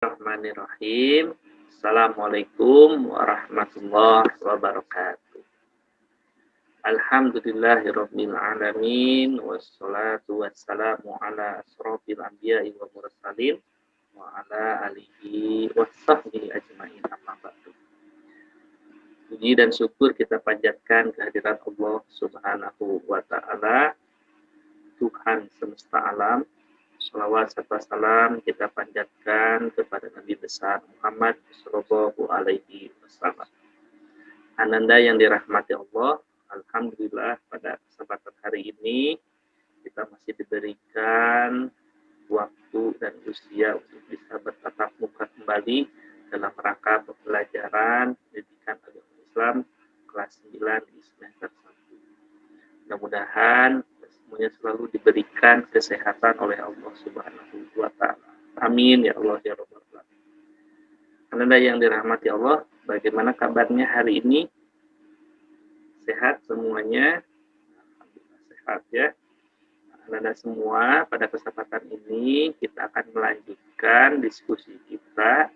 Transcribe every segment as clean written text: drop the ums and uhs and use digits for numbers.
Bismillahirrahmanirrahim. Assalamualaikum warahmatullahi wabarakatuh. Alhamdulillahirabbil alamin wassalatu wassalamu ala asrofil anbiya'i wa mursalin wa ala alihi washabbihi ajmain amma ba'du. Puji dan syukur kita panjatkan kehadirat Allah Subhanahu wa taala, Tuhan semesta alam. Shalawat serta salam kita panjatkan kepada Nabi besar Muhammad Sallallahu Alaihi Wasallam. Ananda yang dirahmati Allah, alhamdulillah pada kesempatan hari ini kita masih diberikan waktu dan usia untuk bisa bertatap muka kembali dalam rangka pembelajaran pendidikan agama Islam kelas 9 di semester 1. Mudah-mudahan semuanya selalu diberikan kesehatan oleh Allah Subhanahu wa taala. Amin ya Allah ya rabbal alamin. Anda yang dirahmati Allah, bagaimana kabarnya hari ini? Sehat semuanya? Alhamdulillah sehat ya. Anda semua, pada kesempatan ini kita akan melanjutkan diskusi kita,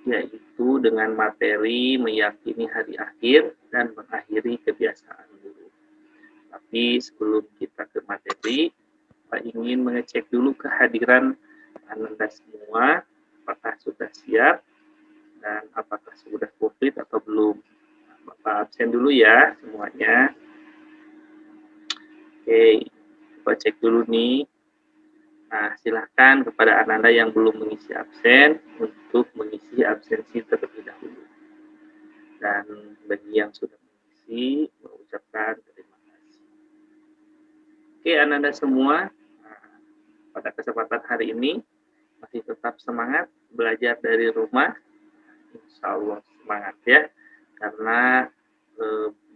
yaitu dengan materi meyakini hari akhir dan mengakhiri kebiasaan buruk. Tapi sebelum kita ke materi, Pak ingin mengecek dulu kehadiran Anda semua, apakah sudah siap dan apakah sudah komplit atau belum. Bapak absen dulu ya semuanya. Oke, coba cek dulu nih. Nah, silahkan kepada Anda yang belum mengisi absen untuk mengisi absensi terlebih dahulu. Dan bagi yang sudah mengisi, mengucapkan terima kasih. Oke, Anda semua, pada kesempatan hari ini masih tetap semangat belajar dari rumah. Insya Allah semangat ya, karena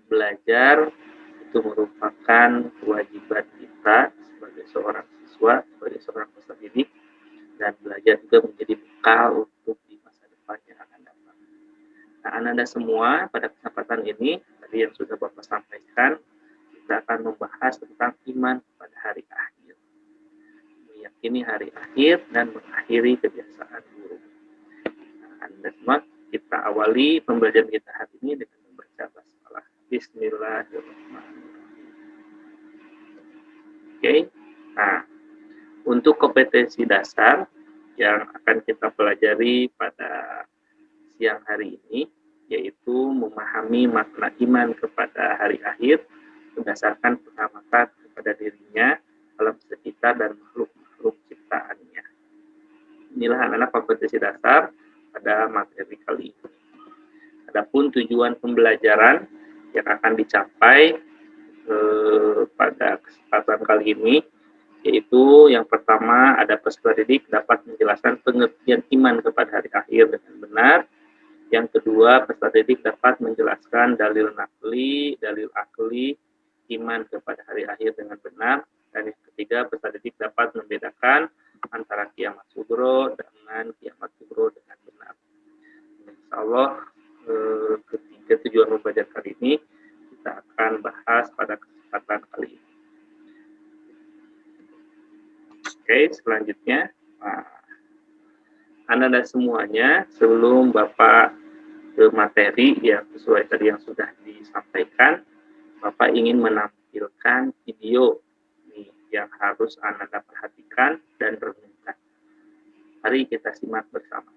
belajar itu merupakan kewajiban kita sebagai seorang siswa, sebagai seorang peserta didik, dan belajar juga menjadi bekal untuk di masa depan yang akan datang. Nah, Anda semua pada kesempatan ini, tadi yang sudah Bapak sampaikan, kita akan membahas tentang iman pada hari akhir. Meyakini hari akhir dan mengakhiri kebiasaan buruk. Nah, Anda semua, kita awali pembelajaran kita hari ini dengan membaca basmalah. Bismillahirrahmanirrahim. Oke. Nah, untuk kompetensi dasar yang akan kita pelajari pada siang hari ini, yaitu memahami makna iman kepada hari akhir berdasarkan pengamatan kepada dirinya, alam sekitar, dan makhluk-makhluk ciptaannya. Inilah anak-anak kompetensi dasar pada materi kali ini. Adapun tujuan pembelajaran yang akan dicapai pada kesempatan kali ini, yaitu yang pertama, ada peserta didik dapat menjelaskan pengertian iman kepada hari akhir dengan benar. Yang kedua, peserta didik dapat menjelaskan dalil nakli, dalil akli, iman kepada hari akhir dengan benar. Dan yang ketiga, peserta didik dapat membedakan antara kiamat sugro dengan kiamat kubro dengan benar. Insya Allah, ketiga tujuan pembelajaran kali ini kita akan bahas pada kesempatan kali ini. Oke, selanjutnya, Anda semuanya, sebelum Bapak ke materi yang sesuai tadi yang sudah disampaikan, Bapak ingin menampilkan video nih, yang harus Anda perhatikan dan renungkan. Mari kita simak bersama.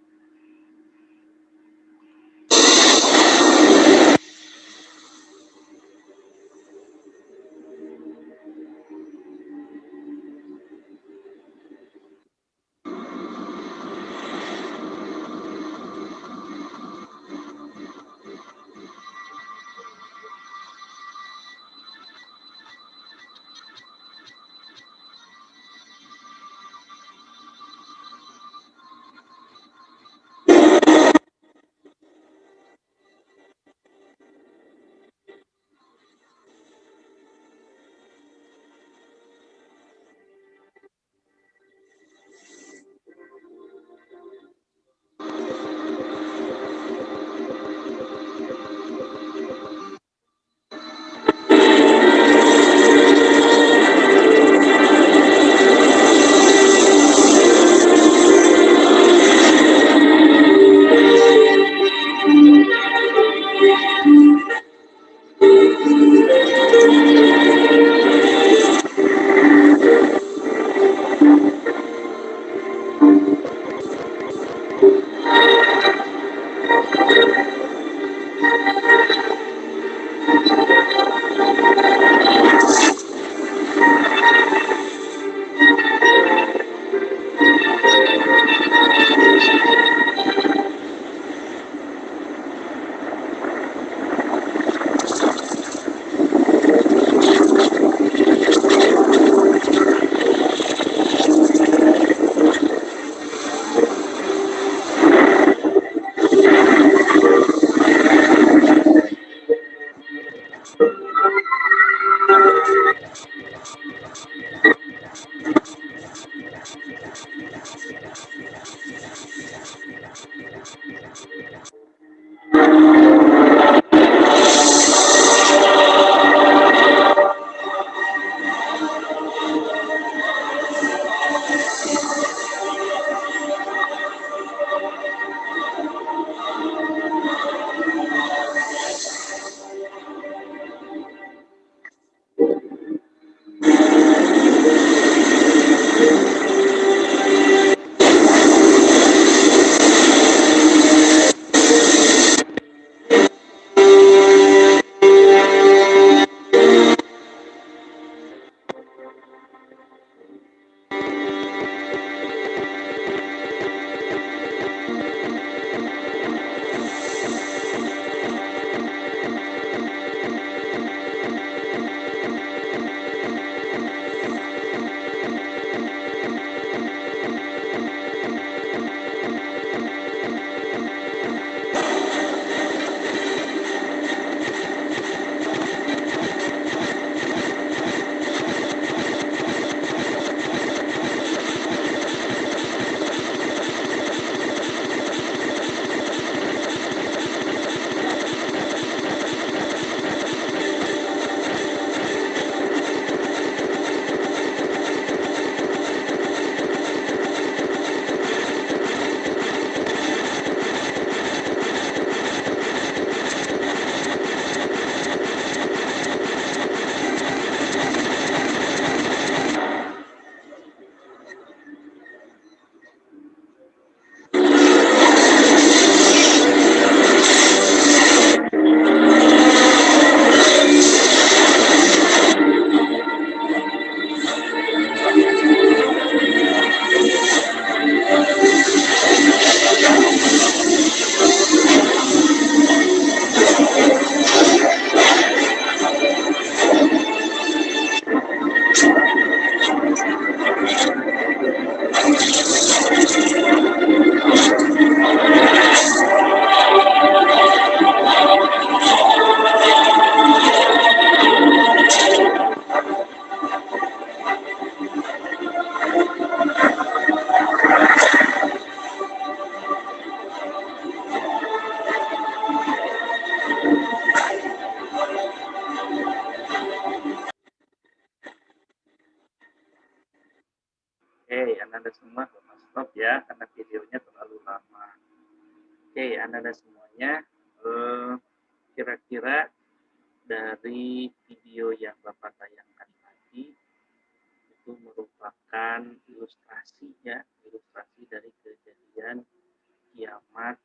Oke, Anda semua stop ya karena videonya terlalu lama. Oke, Anda semuanya, kira-kira dari video yang Bapak tayangkan tadi itu merupakan ilustrasi ya, ilustrasi dari kejadian kiamat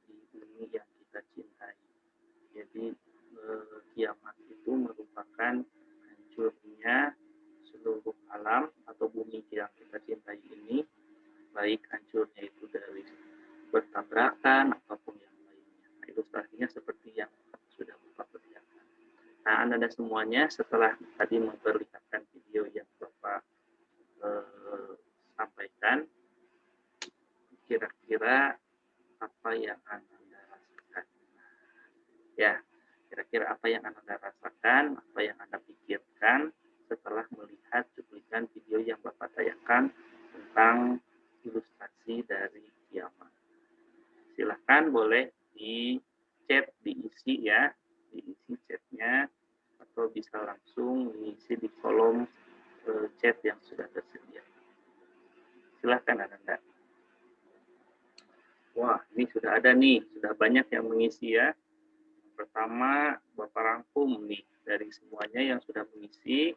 di bumi yang kita cintai. Jadi kiamat itu merupakan hancurnya seluruh alam atau bumi yang kita cintai ini, baik hancurnya itu dari bertabrakan ataupun yang lainnya. Nah, ilustrasinya seperti yang sudah Bapak perlihatkan. Nah, Anda semuanya setelah tadi memperlihatkan video yang Bapak sampaikan, kira-kira apa yang Anda rasakan? Ya, kira-kira apa yang Anda rasakan, apa yang Anda pikirkan setelah melihat cuplikan video yang Bapak tayangkan tentang ilustrasi dari kiamat. Silahkan boleh di chat, diisi ya, diisi chatnya, atau bisa langsung diisi di kolom chat yang sudah tersedia. Silahkan Anda. Wah, ini sudah ada nih, sudah banyak yang mengisi ya. Pertama, Bapak rangkum nih dari semuanya yang sudah mengisi.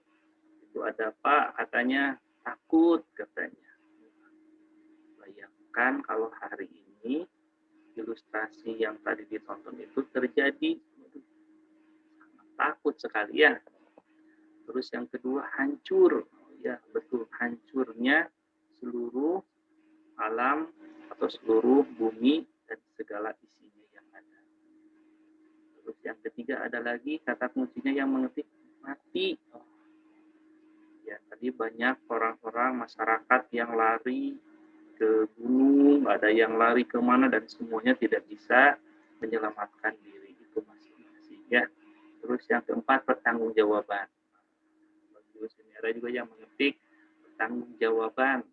Itu ada Pak, katanya takut katanya. Bayangkan kalau hari ini ilustrasi yang tadi ditonton itu terjadi, sangat takut sekali ya. Terus yang kedua hancur, ya betul, hancurnya seluruh alam atau seluruh bumi dan segala isinya yang ada. Terus yang ketiga ada lagi kata kuncinya yang mengetik mati. Ya tadi banyak orang-orang masyarakat yang lari ke gunung, ada yang lari kemana dan semuanya tidak bisa menyelamatkan diri itu masing-masing ya. Terus yang keempat pertanggungjawaban. Terus ini ada juga yang mengetik pertanggungjawaban.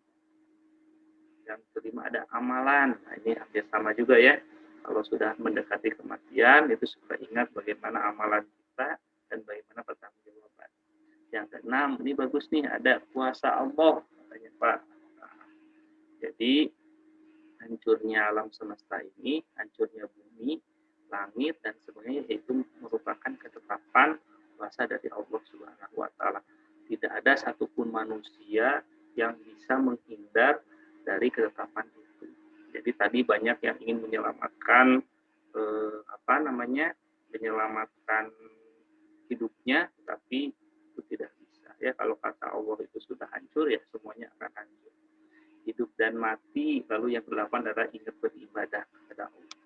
Yang kelima ada amalan. Nah, ini hampir sama juga ya. Kalau sudah mendekati kematian, itu supaya ingat bagaimana amalan kita dan bagaimana pertanggungjawaban. Yang keenam, ini bagus nih, ada kuasa Allah, katanya Pak. Nah, jadi hancurnya alam semesta ini, hancurnya bumi, langit, dan sebagainya, itu merupakan ketetapan kuasa dari Allah Subhanahu wa Ta'ala. Tidak ada satupun manusia yang bisa menghindar dari ketetapan itu. Jadi tadi banyak yang ingin menyelamatkan menyelamatkan hidupnya, tapi itu tidak bisa. Ya, kalau kata Allah itu sudah hancur, ya semuanya akan hancur. Hidup dan mati, lalu yang ke-8 adalah ingat beribadah kepada Allah.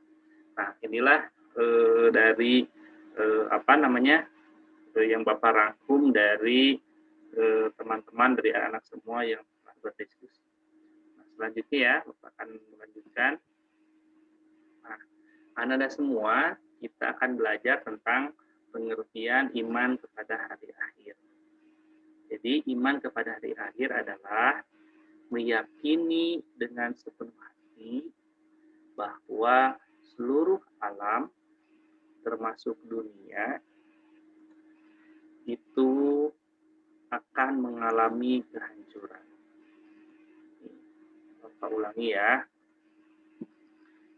Nah, inilah dari yang Bapak rangkum dari teman-teman, dari anak-anak semua yang telah berdiskusi. Nah, selanjutnya ya, Bapak akan melanjutkan. Nah, anak-anak semua, kita akan belajar tentang pengertian iman kepada hari akhir. Jadi, iman kepada hari akhir adalah meyakini dengan sepenuh hati bahwa seluruh alam, termasuk dunia, itu akan mengalami kehancuran. Bapak ulangi ya.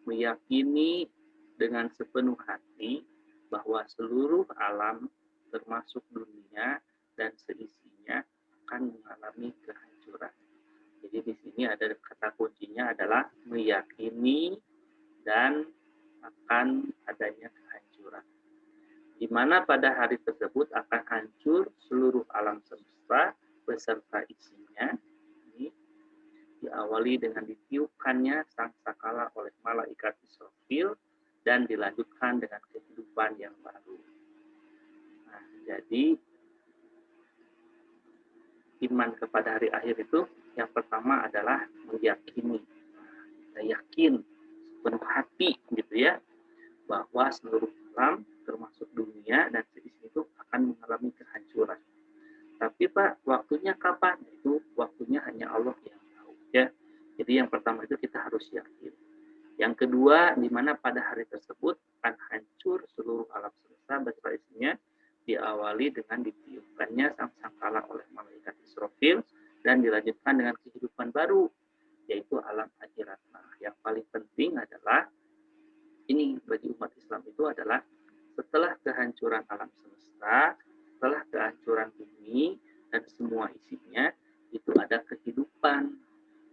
Meyakini dengan sepenuh hati bahwa seluruh alam, termasuk dunia dan seisinya, akan mengalami kehancuran. Jadi di sini ada kata kuncinya adalah meyakini dan akan adanya kehancuran. Di mana pada hari tersebut akan hancur seluruh alam semesta beserta isinya. Ini diawali dengan ditiupkannya sangkakala oleh malaikat Israfil dan dilanjutkan dengan kehidupan yang baru. Nah, jadi iman kepada hari akhir itu yang pertama adalah meyakini. Kita yakin sepenuh hati gitu ya, bahwa seluruh alam termasuk dunia dan seisi itu akan mengalami kehancuran. Tapi Pak, waktunya kapan? Itu waktunya hanya Allah yang tahu ya. Jadi yang pertama itu kita harus yakin. Yang kedua, di mana pada hari tersebut akan hancur seluruh alam semesta beserta isinya, diawali dengan ditiupkannya sangkakala oleh malaikat Israfil dan dilanjutkan dengan kehidupan baru, yaitu alam akhirat. Nah, yang paling penting adalah ini bagi umat Islam itu adalah setelah kehancuran alam semesta, setelah kehancuran bumi dan semua isinya, itu ada kehidupan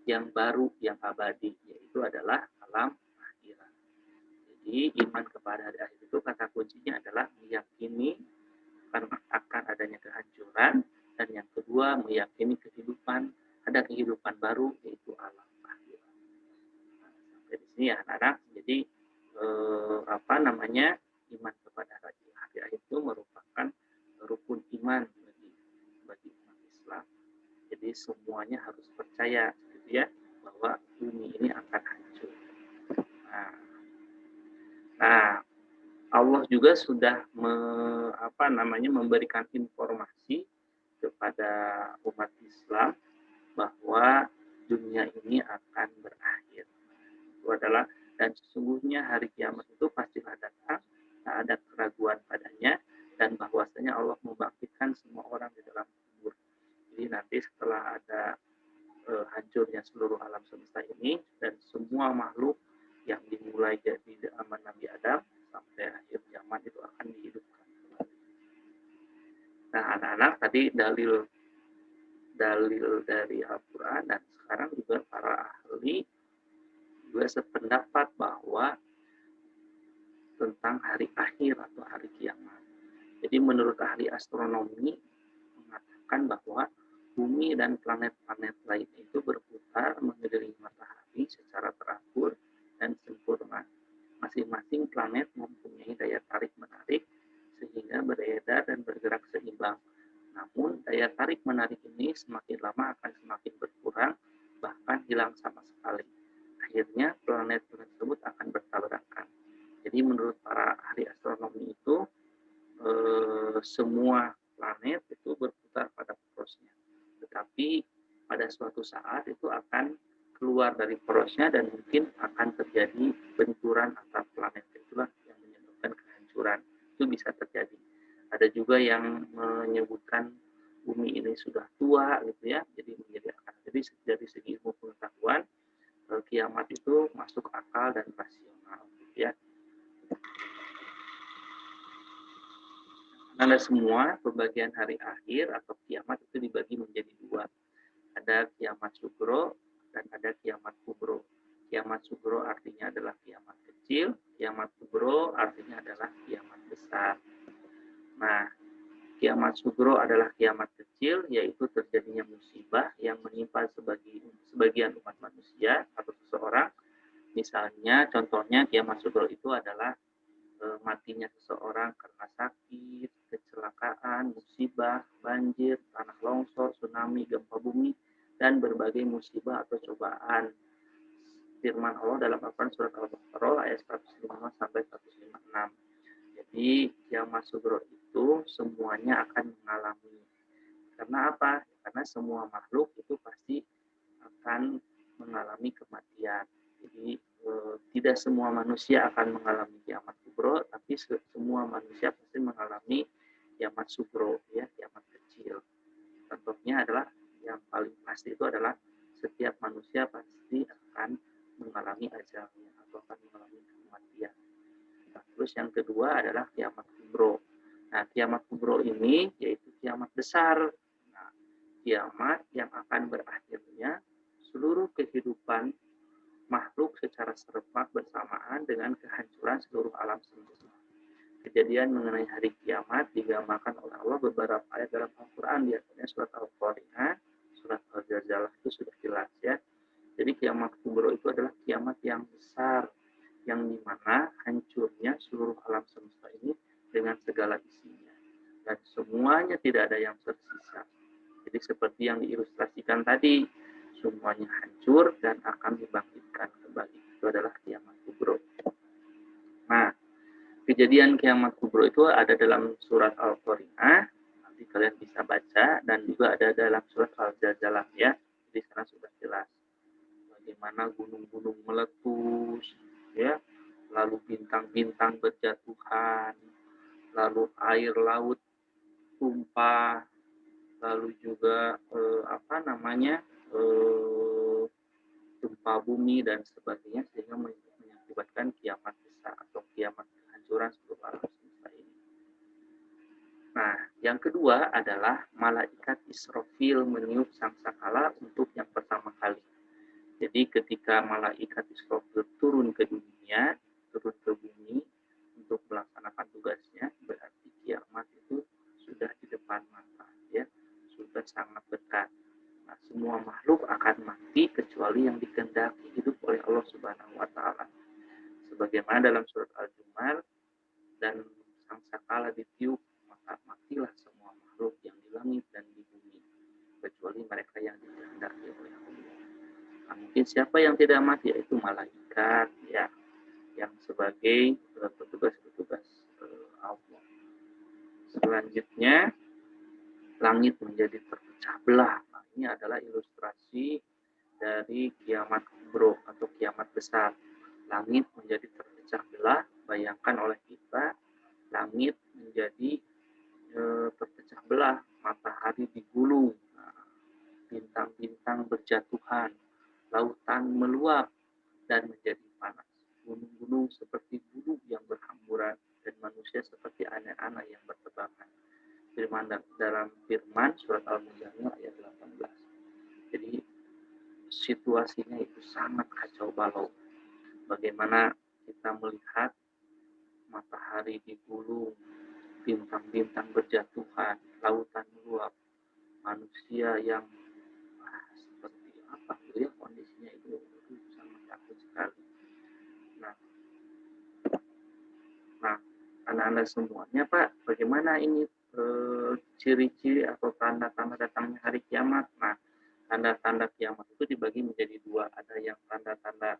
yang baru, yang abadi, yaitu adalah alam akhirat. Jadi iman kepada hari akhir itu kata kuncinya adalah meyakini akan adanya kehancuran, dan yang kedua meyakini kehidupan, ada kehidupan baru yaitu alam akhirat. Nah, sampai di sini ya anak-anak. Jadi iman kepada hari akhir itu merupakan rukun iman bagi umat Islam. Jadi semuanya harus percaya gitu ya, bahwa bumi ini akan hancur. Nah, Allah juga sudah memberikan informasi kepada umat Islam bahwa dunia ini akan berakhir. Itu adalah, dan sesungguhnya hari kiamat itu pastilah datang, tak ada keraguan padanya, dan bahwasanya Allah membangkitkan semua orang di dalam kubur. Jadi nanti setelah ada hancurnya seluruh alam semesta ini dan semua makhluk yang dimulai dari zaman Nabi Adam sampai akhir zaman itu akan dihidupkan kembali. Nah, anak-anak, tadi dalil dari Al-Quran, dan sekarang juga para ahli juga sependapat bahwa tentang hari akhir atau hari kiamat. Jadi menurut ahli astronomi mengatakan bahwa bumi dan planet-planet lain itu berputar mengelilingi matahari secara teratur dan sempurna. Masing-masing planet mempunyai daya tarik-menarik sehingga beredar dan bergerak seimbang. Namun daya tarik-menarik ini semakin lama akan semakin berkurang, bahkan hilang sama sekali. Akhirnya planet tersebut akan bertabrakan. Jadi menurut para ahli astronomi itu semua planet itu berputar pada porosnya. Tetapi pada suatu saat itu akan keluar dari porosnya dan mungkin akan terjadi benturan antar planet. juga yang menyebutkan bumi ini sudah tua gitu ya. Jadi dari segi ilmu pengetahuan kiamat itu masuk akal dan rasional gitu ya. Anda semua, pembagian hari akhir atau kiamat itu dibagi menjadi dua. Ada kiamat sugro dan ada kiamat kubro. Kiamat sugro artinya adalah kiamat kecil, kiamat kubro artinya adalah kiamat besar. Nah, kiamat sugro adalah kiamat kecil, yaitu terjadinya musibah yang menimpa sebagian umat manusia atau seseorang. Misalnya, contohnya kiamat sugro itu adalah matinya seseorang karena sakit, kecelakaan, musibah, banjir, tanah longsor, tsunami, gempa bumi, dan berbagai musibah atau cobaan. Firman Allah dalam Al-Quran surat Al-Baqarah ayat 105 sampai 156. Jadi kiamat sugro itu semuanya akan mengalami. Karena apa? Karena semua makhluk itu pasti akan mengalami kematian. Jadi tidak semua manusia akan mengalami kiamat kubro, tapi semua manusia pasti mengalami kiamat sugro, ya, kiamat kecil. Contohnya adalah yang paling pasti itu adalah setiap manusia pasti akan mengalami ajalnya atau akan mengalami kematian. Nah, terus yang kedua adalah kiamat kubro. Nah, kiamat kubro ini yaitu kiamat besar. Nah, kiamat yang akan berakhirnya seluruh kehidupan makhluk secara serempak bersamaan dengan kehancuran seluruh alam semesta. Kejadian mengenai hari kiamat digambarkan oleh Allah beberapa ayat dalam Al-Quran, di antaranya surat Al-Qari'ah, surat Al-Zalzalah itu sudah jelas ya. Jadi kiamat kubro itu adalah kiamat yang besar, yang dimana hancurnya seluruh alam semesta ini dengan segala isinya. Dan semuanya tidak ada yang tersisa. Jadi seperti yang diilustrasikan tadi, semuanya hancur dan akan dibangkitkan kembali. Itu adalah kiamat kubro. Nah, kejadian kiamat kubro itu ada dalam surat Al-Qari'ah. Nanti kalian bisa baca, dan juga ada dalam surat Al-Zalzalah ya. Di sana sudah jelas bagaimana gunung-gunung meletus, ya, lalu bintang-bintang berjatuhan, lalu air laut tumpah, lalu juga gempa bumi dan sebagainya, sehingga mengakibatkan kiamat besar atau kiamat kehancuran seluruh alam semesta ini. Nah, yang kedua adalah malaikat Israfil meniup sangkakala untuk yang pertama kali. Jadi ketika malaikat Israfil turun ke bumi untuk melaksanakan tugasnya, berarti kiamat itu sudah di depan mata, ya, sudah sangat dekat. Nah, semua makhluk akan mati kecuali yang dikehendaki hidup oleh Allah Subhanahu wa taala. Sebagaimana dalam surat Al-Jum'ah, dan sangkakala ditiup, maka matilah semua makhluk yang di langit dan di bumi, kecuali mereka yang dikehendaki oleh Allah. Nah, mungkin siapa yang tidak mati, yaitu malaikat, ya, yang sebagai petugas-petugas Allah. Selanjutnya, langit menjadi terpecah belah. Nah, ini adalah ilustrasi dari kiamat kubro atau kiamat besar. Langit menjadi terpecah belah. Bayangkan oleh kita, langit menjadi terpecah belah, matahari digulung, bintang-bintang berjatuhan, lautan meluap dan menjadi panas. Gunung-gunung seperti bulu yang berhamburan, dan manusia seperti anak-anak yang bertebakan. Dalam firman surat Al-Muzammil ayat 18. Jadi situasinya itu sangat kacau balau. Bagaimana kita melihat matahari digulung, bintang-bintang berjatuhan, lautan meluap, manusia yang seperti apa ya kondisinya itu sangat takut sekali. Nah, anak-anak semuanya, Pak, bagaimana ini ciri-ciri atau tanda-tanda datangnya hari kiamat? Nah, tanda-tanda kiamat itu dibagi menjadi dua. Ada yang tanda-tanda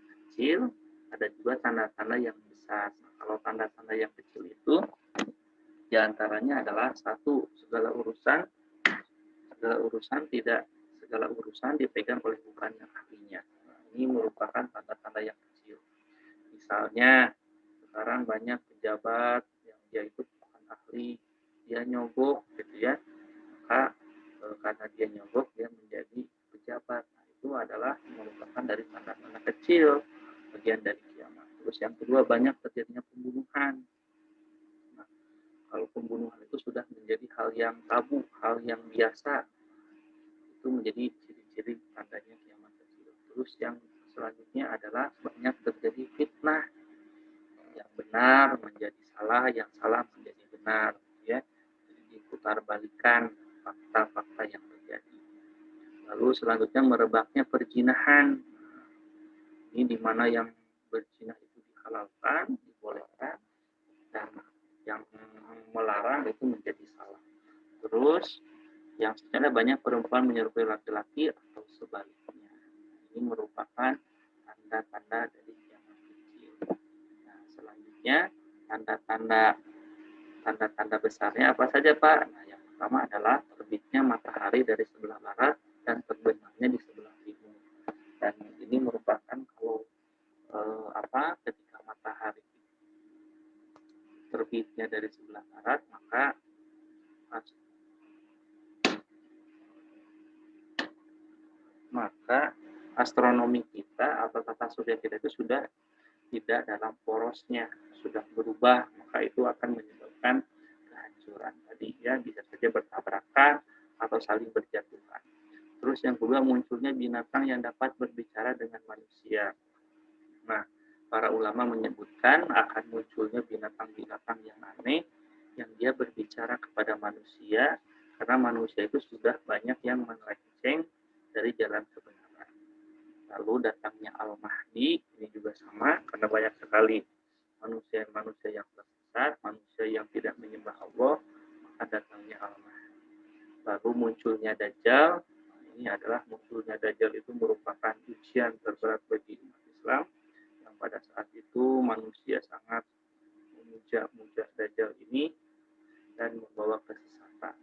kecil, ada juga tanda-tanda yang besar. Nah, kalau tanda-tanda yang kecil itu diantaranya adalah satu, segala urusan dipegang oleh bukan yang ahlinya. Nah, ini merupakan tanda-tanda yang kecil. Misalnya sekarang banyak pejabat yang dia itu bukan ahli, dia kecil, bagian dari kiamat. Terus yang kedua, banyak terjadinya pembunuhan. Nah, kalau pembunuhan itu sudah menjadi hal yang tabu, hal yang biasa, itu menjadi ciri-ciri tandanya kiamat kecil. Terus yang selanjutnya adalah banyak terjadi fitnah, yang benar menjadi salah, yang salah menjadi benar, ya. Jadi diputar balikan fakta-fakta yang terjadi. Lalu selanjutnya merebaknya perzinahan. Ini di mana yang berzina itu dihalalkan, dibolehkan, dan yang melarang itu menjadi salah. Terus yang sebenarnya banyak perempuan menyerupai laki-laki atau sebaliknya. Ini merupakan tanda-tanda dari kiamat kecil. Nah, selanjutnya tanda-tanda besarnya apa saja, Pak? Nah, yang pertama adalah terbitnya matahari dari sebelah barat dan terbenamnya di sebelah timur. Dan ini merupakan kalau ketika matahari terbitnya dari sebelah barat, maka astronomi kita atau tata surya kita itu sudah tidak dalam porosnya, sudah berubah, maka itu akan menyebabkan kehancuran tadi, ya, bisa saja bertabrakan atau saling berjatuhan. Terus yang kedua, munculnya binatang yang dapat berbicara dengan manusia. Nah, para ulama menyebutkan akan munculnya binatang-binatang yang aneh yang dia berbicara kepada manusia, karena manusia itu sudah banyak yang melenceng dari jalan kebenaran. Lalu datangnya Al-Mahdi, ini juga sama, karena banyak sekali manusia-manusia yang tersesat, manusia yang tidak menyembah Allah, maka datangnya Al-Mahdi. Lalu munculnya Dajjal. Ini adalah munculnya Dajjal itu merupakan ujian terberat bagi umat Islam, yang pada saat itu manusia sangat memuja Dajjal ini dan membawa kesesatan.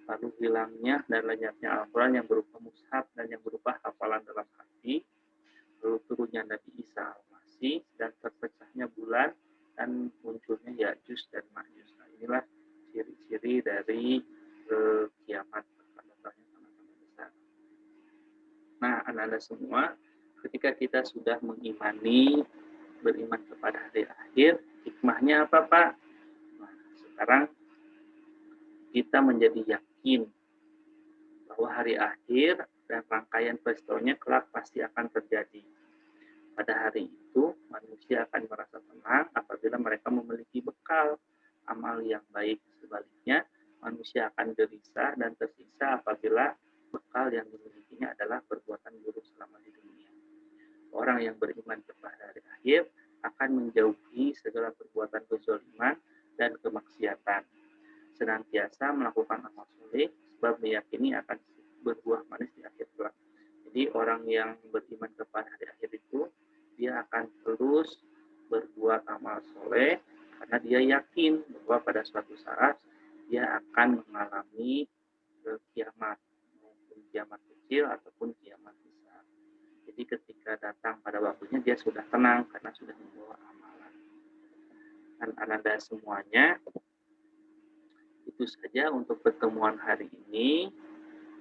Lalu hilangnya dan lenyapnya Al-Quran yang berupa mushaf dan yang berupa hafalan dalam hati. Lalu turunnya Nabi Isa Al-Masih dan terpecahnya bulan dan munculnya Ya'juj dan Ma'juj. Nah, inilah ciri-ciri dari kiamat. Tanda-tanda besar. Nah, anak-anak semua, ketika kita sudah beriman kepada hari akhir, hikmahnya apa, Pak? Nah, sekarang kita menjadi yakin bahwa hari akhir dan rangkaian peristiwanya kelak pasti akan terjadi. Pada hari itu, manusia akan merasa tenang apabila mereka memiliki bekal amal yang baik. Sebaliknya, manusia akan gelisah dan tersiksa apabila bekal yang dimilikinya adalah perbuatan buruk selama di dunia. Orang yang beriman kepada hari akhir akan menjauhi segala perbuatan kezaliman dan kemaksiatan. Senantiasa melakukan amal soleh sebab meyakini akan berbuah manis di akhir kelak. Jadi orang yang beriman kepada hari akhir itu, dia akan terus berbuat amal soleh karena dia yakin bahwa pada suatu saat dia akan mengalami kiamat, maupun kiamat kecil ataupun kiamat besar. Jadi ketika datang pada waktunya dia sudah tenang karena sudah membawa amalan. Dan Anda semuanya, itu saja untuk pertemuan hari ini.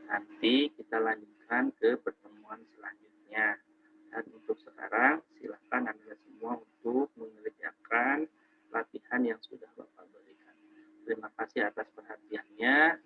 Nanti kita lanjutkan ke pertemuan selanjutnya. Dan untuk sekarang, silakan Anda semua untuk mengerjakan latihan yang sudah Bapak berikan. Terima kasih atas perhatiannya.